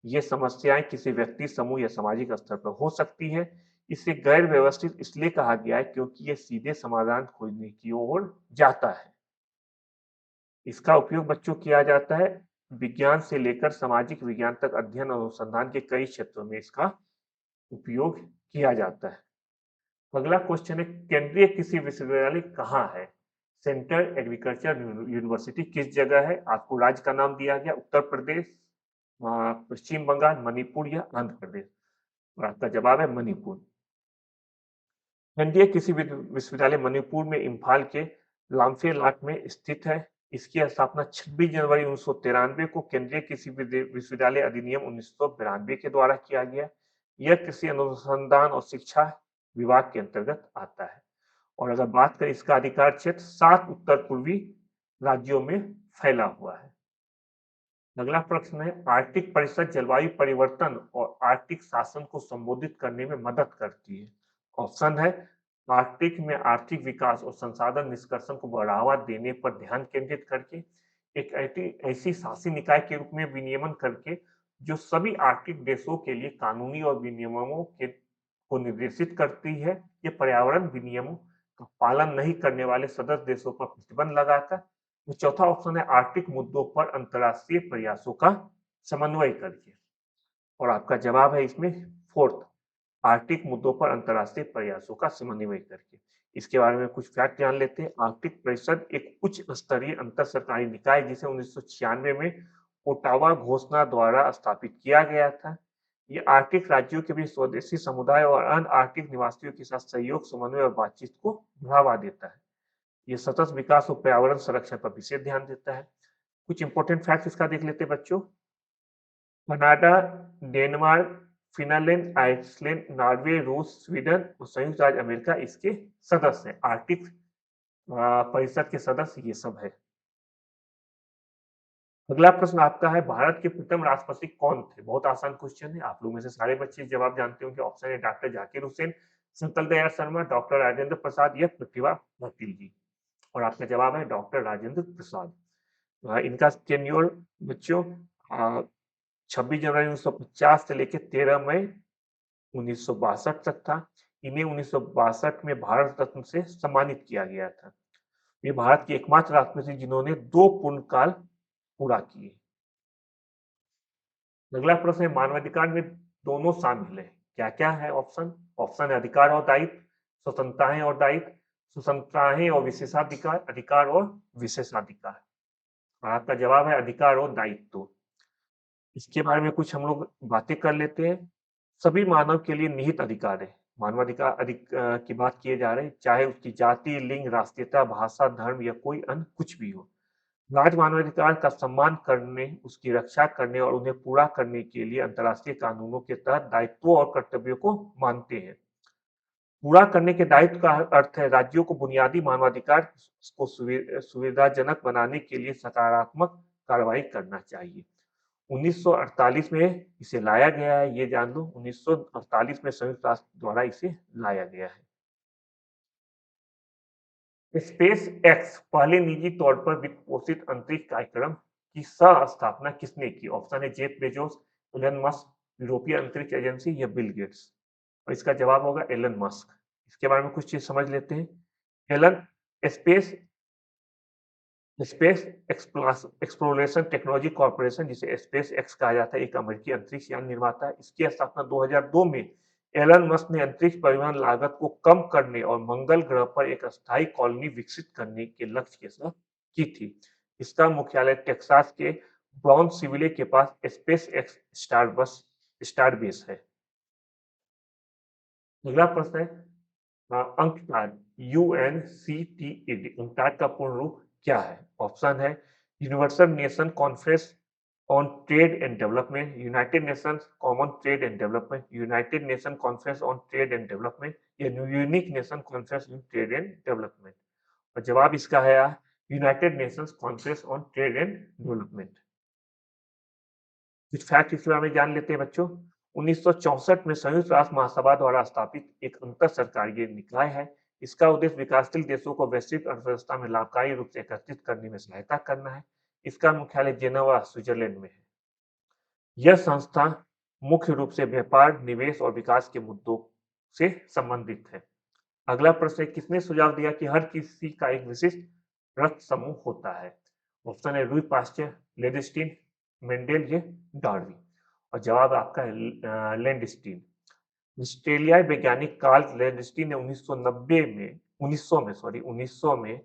ये समस्याएं किसी व्यक्ति, समूह या सामाजिक स्तर पर हो सकती है। इसे गैर व्यवस्थित इसलिए कहा गया है क्योंकि ये सीधे समाधान खोजने की ओर जाता है। इसका उपयोग बच्चों किया जाता है विज्ञान से लेकर सामाजिक विज्ञान तक अध्ययन और अनुसंधान के कई क्षेत्रों में इसका उपयोग किया जाता है। अगला क्वेश्चन है केंद्रीय कृषि विश्वविद्यालय कहाँ है? सेंट्रल एग्रीकल्चर यूनिवर्सिटी किस जगह है? आपको राज्य का नाम दिया गया उत्तर प्रदेश, पश्चिम बंगाल, मणिपुर या आंध्र प्रदेश। और आपका जवाब है मणिपुर। केंद्रीय कृषि विश्वविद्यालय मणिपुर में इम्फाल के लामफेलाट में स्थित है। इसकी स्थापना 26 जनवरी 1993 को केंद्रीय कृषि विश्वविद्यालय अधिनियम 1992 के द्वारा किया गया। यह कृषि अनुसंधान और शिक्षा विभाग के अंतर्गत आता है। और अगर बात करें इसका अधिकार क्षेत्र 7 उत्तर पूर्वी राज्यों में फैला हुआ है। अगला प्रश्न है आर्कटिक परिषद जलवायु परिवर्तन और आर्कटिक शासन को संबोधित करने में मदद करती है। ऑप्शन है आर्कटिक में आर्थिक विकास और संसाधन निष्कर्षण को बढ़ावा देने पर ध्यान केंद्रित करके, एक ऐसी शासी निकाय के रूप में विनियमन करके जो सभी आर्कटिक देशों के लिए कानूनी और विनियमों के को निर्देशित करती है। ये पर्यावरण विनियमों का पालन नहीं करने वाले सदस्य देशों पर प्रतिबंध लगाकर। तो चौथा ऑप्शन है आर्कटिक मुद्दों पर अंतर्राष्ट्रीय प्रयासों का समन्वय करके। और आपका जवाब है इसमें फोर्थ, आर्कटिक मुद्दों पर अंतर्राष्ट्रीय प्रयासों का समन्वय करके। इसके बारे में कुछ फैक्ट जान लेते हैं। आर्कटिक परिषद एक उच्च स्तरीय अंतर सरकारी निकाय जिसे 1996 में ओटावा घोषणा द्वारा स्थापित किया गया था। ये आर्कटिक राज्यों के बीच स्वदेशी समुदाय और अन्य आर्कटिक निवासियों के साथ सहयोग, समन्वय और बातचीत को बढ़ावा देता है। ये सतत विकास और पर्यावरण संरक्षण पर विशेष ध्यान देता है। कुछ इंपॉर्टेंट फैक्ट इसका देख लेते हैं बच्चों। Canada, Denmark, Finland, Iceland, Norway, रूस, स्वीडन और संयुक्त राज्य अमेरिका इसके सदस्य हैं। आर्कटिक परिषद के सदस्य ये सब है। अगला प्रश्न आपका है भारत के प्रथम राष्ट्रपति कौन थे? बहुत आसान क्वेश्चन है, आप लोग में से सारे बच्चे जवाब जानते होंगे। ऑप्शन है डॉक्टर जाकिर हुसैन, शंकर दयाल शर्मा, डॉक्टर राजेंद्र प्रसाद या प्रतिभा पाटिल जी। और आपका जवाब है डॉक्टर राजेंद्र प्रसाद। इनका टेन्योर बच्चों 26 जनवरी 1950 से लेकर 13 मई 1962 तक था। इन्हें 1962 में भारत रत्न से सम्मानित किया गया था। ये भारत के एकमात्र राष्ट्रपति जिन्होंने 2 पूर्णकाल पूरा किए। अगला प्रश्न है मानवाधिकार में दोनों शामिल है, क्या क्या है ऑप्शन? ऑप्शन है अधिकार और दायित्व, स्वतंत्रताएं और दायित्व, स्वतंत्रताएं और विशेषाधिकार, अधिकार और विशेषाधिकार। और आपका जवाब है अधिकार और दायित्व। इसके बारे में कुछ हम लोग बातें कर लेते हैं। सभी मानव के लिए निहित अधिकार है। मानवाधिकार की बात किए जा रहे हैं, चाहे उसकी जाति, लिंग, राष्ट्रीयता, भाषा, धर्म या कोई अन्य कुछ भी हो। राज्य मानवाधिकार का सम्मान करने, उसकी रक्षा करने और उन्हें पूरा करने के लिए अंतर्राष्ट्रीय कानूनों के तहत दायित्वों और कर्तव्यों को मानते हैं। पूरा करने के दायित्व का अर्थ है राज्यों को बुनियादी मानवाधिकार को सुविधाजनक बनाने के लिए सकारात्मक कार्रवाई करना चाहिए। 1948 में इसे लाया गया है, ये जान लो। 1948 में संयुक्त राष्ट्र द्वारा इसे लाया गया है। स्पेस एक्स पहले निजी तौर पर वित्त पोषित अंतरिक्ष कार्यक्रम की सह स्थापना किसने की? ऑप्शन है जेफ बेजोस, इलन मस्क, यूरोपीय अंतरिक्ष एजेंसी या बिल गेट्स? और इसका जवाब होगा एलन मस्क। इसके बारे में कुछ चीज समझ लेते हैं। Elon space space exploration technology corporation, जिसे स्पेस एक्स कहा जाता है, एक अमेरिकी अंतरिक्ष यान निर्माता है। इसकी स्थापना 2002 में एलन मस्क ने अंतरिक्ष परिवहन लागत को कम करने और मंगल ग्रह पर एक अस्थायी कॉलोनी विकसित करने के लक्ष्य के साथ की थी। इसका मुख्यालय टेक्सास के ब्राउनसविले के पास स्पेस एक्स स्टारबेस है। अगला प्रश्न है अंकटाड, यूएनसीटीईडी, अंकटाड का पूर्ण रूप क्या है? ऑप्शन है universal nation conference on trade and development, united nations common trade and development, united nation conference on trade and development या unique nation conference on trade and development. और जवाब इसका है united nations conference on trade and development. कुछ fact इसके बारे में जान लेते हैं बच्चों। 1964 में संयुक्त राष्ट्र महासभा द्वारा स्थापित एक अंतर सरकारीय निकाय है। इसका उद्देश्य विकासशील देशों को वैश्विक अर्थव्यवस्था में लाभकारी रूप से एकत्रित करने में सहायता करना है। इसका मुख्यालय जेनेवा, स्विट्जरलैंड में है। यह संस्था मुख्य रूप से व्यापार, निवेश और विकास के मुद्दों से संबंधित है। अगला प्रश्न है, किसने सुझाव दिया कि हर किसी का एक विशिष्ट रक्त समूह होता है? ऑप्शन है लुई पास्चर, लेडेस्टीन, मेंडेल या डार्विन। और जवाब आपका है लैंडस्टीन। ऑस्ट्रेलियाई वैज्ञानिक कार्ल लैंडस्टीन ने 1900 में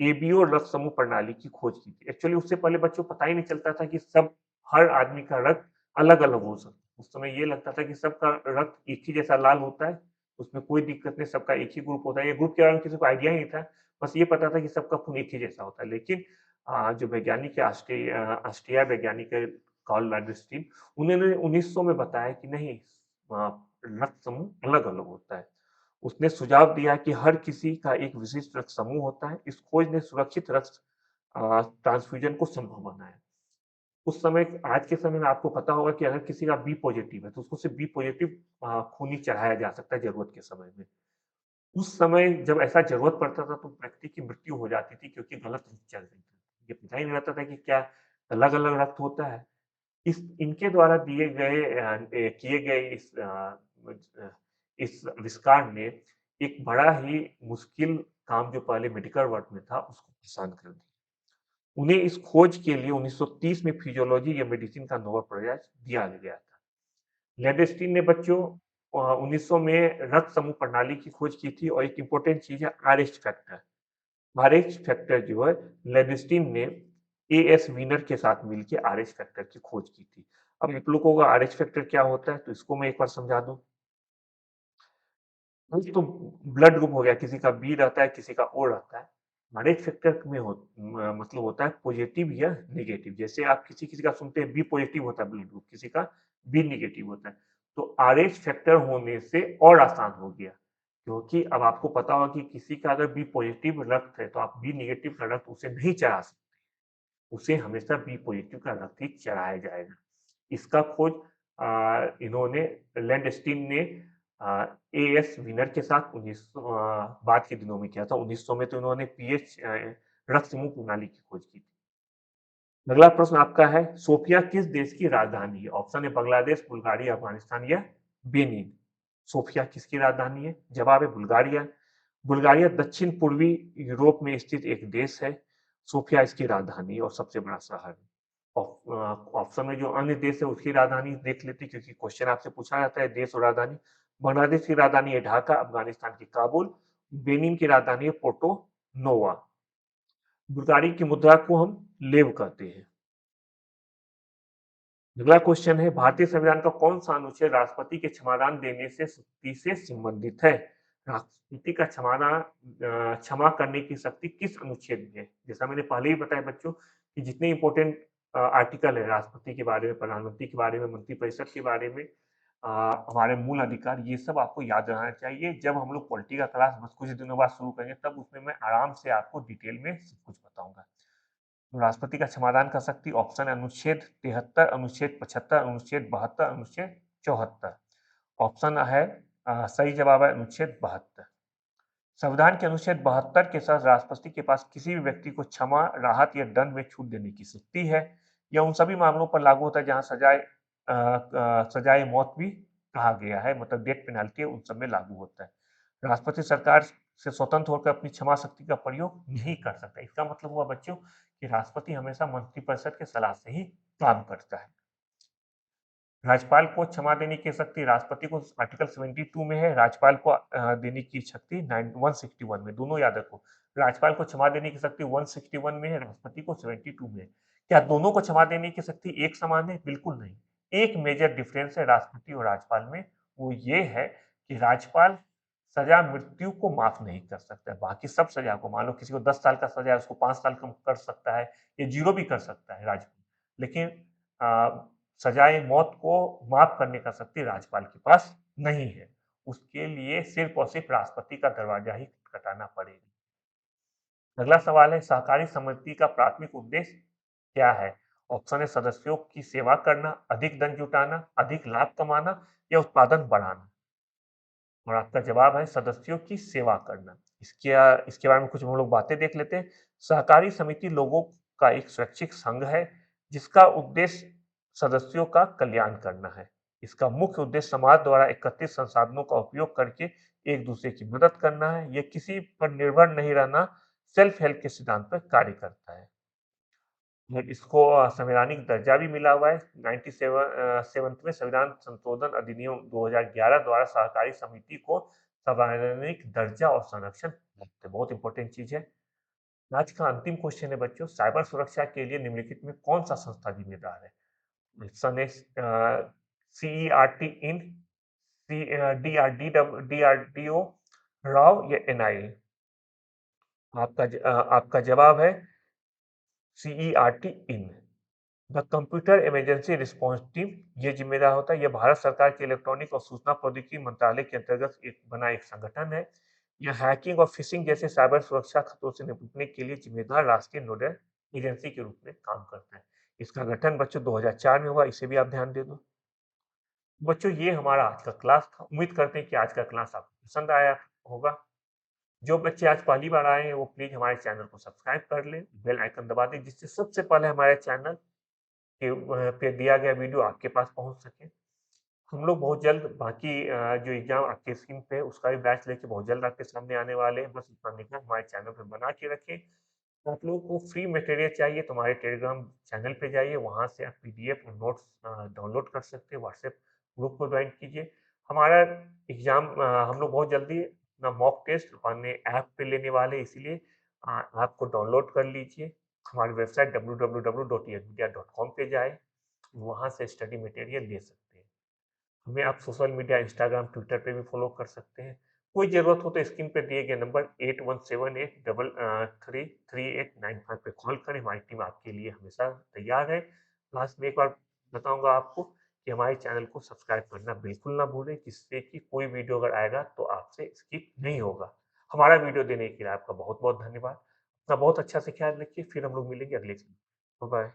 एबीओ रक्त समूह प्रणाली की खोज की थी। एक्चुअली उससे पहले बच्चों पता ही नहीं चलता था कि सब हर आदमी का रक्त अलग अलग हो सकता है। उस समय ये लगता था कि सबका रक्त एक ही जैसा लाल होता है, उसमें कोई दिक्कत नहीं, सबका एक ही ग्रुप होता है। ये ग्रुप के बारे में किसी को आइडिया ही नहीं था, बस ये पता था कि सबका खून एक ही जैसा होता है। लेकिन जो वैज्ञानिक है ऑस्ट्रिया वैज्ञानिक है कार्ल लैंडस्टीन, उन्होंने 1900 में बताया कि नहीं, रक्त समूह अलग अलग होता है। उसने सुझाव दिया कि हर किसी का एक विशिष्ट रक्त समूह होता है। इस खोज ने सुरक्षित रक्त ट्रांसफ्यूजन को संभव बनाया। उस समय, आज के समय में आपको पता होगा कि अगर किसी का बी पॉजिटिव है तो उसको सिर्फ बी पॉजिटिव खून ही चढ़ाया जा सकता है जरूरत के समय में। उस समय जब ऐसा जरूरत पड़ता था तो व्यक्ति की मृत्यु हो जाती थी, क्योंकि गलत रक्त चल रही थी। ये पता ही नहीं रहता था कि क्या अलग अलग रक्त होता है। इस इनके द्वारा दिए गए किए गए इस आविष्कार ने एक बड़ा ही मुश्किल काम जो पहले मेडिकल वर्क में था उसको आसान कर दिया। उन्हें इस खोज के लिए 1930 में फिजियोलॉजी या मेडिसिन का नोबेल प्राइज दिया गया था। लैंडस्टीन ने बच्चों 1900 में रक्त समूह प्रणाली की खोज की थी। और एक इंपॉर्टेंट चीज है आरएच फैक्टर। आरएच फैक्टर जो है, लैंडस्टीन ने एएस वीनर के साथ मिलकर आरएच फैक्टर की खोज की थी। अब आप लोगों को आरएच फैक्टर क्या होता है तो इसको मैं एक बार समझा दूं। तो ब्लड ग्रुप हो गया, किसी का बी रहता है, किसी का ओ रहता है। आरएच फैक्टर में मतलब होता है पॉजिटिव या नेगेटिव। जैसे आप किसी किसी का सुनते हैं बी पॉजिटिव होता है ब्लड ग्रुप, किसी का बी नेगेटिव होता है। तो आरएच फैक्टर होने से और आसान हो गया, क्योंकि अब आपको पता होगा कि किसी का अगर बी पॉजिटिव रक्त है तो आप बी नेगेटिव का रक्त उसे नहीं चढ़ा सकते, उसे हमेशा बी पॉजिटिव का रक्त ही चढ़ाया जाएगा। इसका खोज इन्होंने लैंडस्टीन ने एएस विनर के साथ 1900 बाद के दिनों में किया था। 1900 में तो इन्होंने पीएच रक्त समूह प्रणाली की खोज की थी। अगला प्रश्न आपका है, सोफिया किस देश की राजधानी है? ऑप्शन है बांग्लादेश, बुल्गारिया, अफगानिस्तान या बेनिन। सोफिया किसकी राजधानी है? जवाब है बुल्गारिया। बुल्गारिया दक्षिण पूर्वी यूरोप में स्थित एक देश है। सोफिया इसकी राजधानी और सबसे बड़ा शहर है। ऑप्शन में जो अन्य देश है उसकी राजधानी देख लेते हैं, क्योंकि क्वेश्चन आपसे पूछा जाता है देश और राजधानी। बांग्लादेश की राजधानी है ढाका, अफगानिस्तान की काबुल, बेनिन की राजधानी है पोर्टो नोवा। बुल्गारिया की मुद्रा को हम लेव कहते हैं। अगला क्वेश्चन है, भारतीय संविधान का कौन सा अनुच्छेद राष्ट्रपति के क्षमादान देने से शक्ति से संबंधित है? राष्ट्रपति का क्षमा करने की शक्ति किस अनुच्छेद में है? जैसा मैंने पहले ही बताया बच्चों कि जितने इंपॉर्टेंट आर्टिकल है राष्ट्रपति के बारे में, प्रधानमंत्री के बारे में, मंत्रिपरिषद के बारे में, हमारे मूल अधिकार, ये सब आपको याद रहना चाहिए। जब हम लोग पॉलिटी का क्लास बस कुछ दिनों बाद शुरू करेंगे तब उसमें मैं आराम से आपको डिटेल में सब कुछ बताऊंगा। राष्ट्रपति का क्षमादान कर सकती, ऑप्शन अनुच्छेद 73, अनुच्छेद 75, अनुच्छेद 72, अनुच्छेद 74। ऑप्शन है सही जवाब है अनुच्छेद 72। संविधान के अनुच्छेद 72 के साथ राष्ट्रपति के पास किसी भी व्यक्ति को क्षमा, राहत या दंड में छूट देने की शक्ति है। यह उन सभी मामलों पर लागू होता है जहां सजाए सजाए मौत भी कहा गया है, मतलब डेथ पेनल्टी उन सब में लागू होता है। राष्ट्रपति सरकार से स्वतंत्र होकर अपनी क्षमा शक्ति का प्रयोग नहीं कर सकता। इसका मतलब हुआ बच्चों कि राष्ट्रपति हमेशा मंत्रिपरिषद के सलाह से ही काम करता है। राज्यपाल को क्षमा देने की शक्ति राष्ट्रपति को आर्टिकल 72 में है, राज्यपाल को देने की शक्ति 161 में, दोनों याद रखो। राज्यपाल को क्षमा देने की शक्ति 161 में है, राष्ट्रपति को 72 में है। क्या दोनों को क्षमा देने की शक्ति एक समान है? बिल्कुल नहीं। एक मेजर डिफरेंस है राष्ट्रपति और राज्यपाल में, वो ये है कि राज्यपाल सजा मृत्यु को माफ नहीं कर सकता है, बाकी सब सजा को, मान लो किसी को 10 साल का सजा है, उसको 5 साल कम कर सकता है, ये 0 भी कर सकता है राज्यपाल। लेकिन सजाए मौत को माफ करने का शक्ति राज्यपाल के पास नहीं है। उसके लिए सिर्फ और सिर्फ राष्ट्रपति का दरवाजा ही खटखटाना पड़ेगा। अगला सवाल है, सहकारी समिति का प्राथमिक उद्देश्य क्या है? ऑप्शन है सदस्यों की सेवा करना, अधिक धन जुटाना, अधिक लाभ कमाना या उत्पादन बढ़ाना। और आपका जवाब है सदस्यों की सेवा करना। इसके बारे में कुछ हम लोग बातें देख लेते हैं। सहकारी समिति लोगों का एक स्वैच्छिक संघ है जिसका उद्देश्य सदस्यों का कल्याण करना है। इसका मुख्य उद्देश्य समाज द्वारा एकत्रित संसाधनों का उपयोग करके एक दूसरे की मदद करना है। यह किसी पर निर्भर नहीं रहना, सेल्फ हेल्प के सिद्धांत पर कार्य करता है। और इसको संवैधानिक दर्जा भी मिला हुआ है। 97वें संविधान संशोधन अधिनियम 2011 द्वारा सहकारी समिति को संवैधानिक दर्जा और संरक्षण मिलते हैं। बहुत इंपॉर्टेंट चीज है। आज का अंतिम क्वेश्चन है बच्चों, साइबर सुरक्षा के लिए निम्नलिखित में कौन सा संस्था जिम्मेदार है? ऑप्शन है CERT इन, DRDO, राव या NIA। आपका जवाब है CERT in. The computer emergency response team, ये जिम्मेदार होता है। यह भारत सरकार के इलेक्ट्रॉनिक और सूचना प्रौद्योगिकी मंत्रालय के अंतर्गत बना एक संगठन है। यह हैकिंग और फिशिंग जैसे साइबर सुरक्षा खतरों से निपटने के लिए जिम्मेदार राष्ट्रीय नोडल एजेंसी के रूप में काम करता है। इसका गठन बच्चों 2004 में हुआ, इसे भी आप ध्यान दे दो। बच्चों ये हमारा आज का क्लास था। उम्मीद करते हैं कि आज का क्लास आपको पसंद आया होगा। जो बच्चे आज पहली बार आए हैं वो प्लीज हमारे चैनल को सब्सक्राइब कर लें, बेल आइकन दबा दें, जिससे सबसे पहले हमारे चैनल के पे दिया गया वीडियो आपके पास पहुंच सके। हम लोग बहुत जल्द बाकी जो एग्जाम आपके स्क्रीन पे है उसका भी बैच लेके बहुत जल्द आपके सामने आने वाले हैं। बस इतना निगाह हमारे चैनल पे बना के रखें। तो आप लोगों को फ्री मटेरियल चाहिए तो हमारे टेलीग्राम चैनल पे जाइए, वहाँ से आप PDF और नोट्स डाउनलोड कर सकते हैं। व्हाट्सएप ग्रुप को ज्वाइन कीजिए। हमारा एग्जाम हम लोग बहुत जल्दी अपना मॉक टेस्ट अपने ऐप पे लेने वाले हैं, इसीलिए ऐप को डाउनलोड कर लीजिए। हमारी वेबसाइट www.yagmedia.com पे जाए, वहाँ से स्टडी मटेरियल ले सकते हैं। हमें आप सोशल मीडिया इंस्टाग्राम ट्विटर पे भी फॉलो कर सकते हैं। कोई ज़रूरत हो तो स्क्रीन पे दिए गए नंबर 8178333895 पे कॉल करें, हमारी टीम आपके लिए हमेशा तैयार है। लास्ट में एक बार बताऊंगा आपको कि हमारे चैनल को सब्सक्राइब करना बिल्कुल ना भूलें, जिससे कि कोई वीडियो अगर आएगा तो आपसे स्किप नहीं होगा। हमारा वीडियो देने के लिए आपका बहुत बहुत धन्यवाद। अपना बहुत अच्छा से ख्याल रखिए, फिर हम लोग मिलेंगे अगले बाय बाय।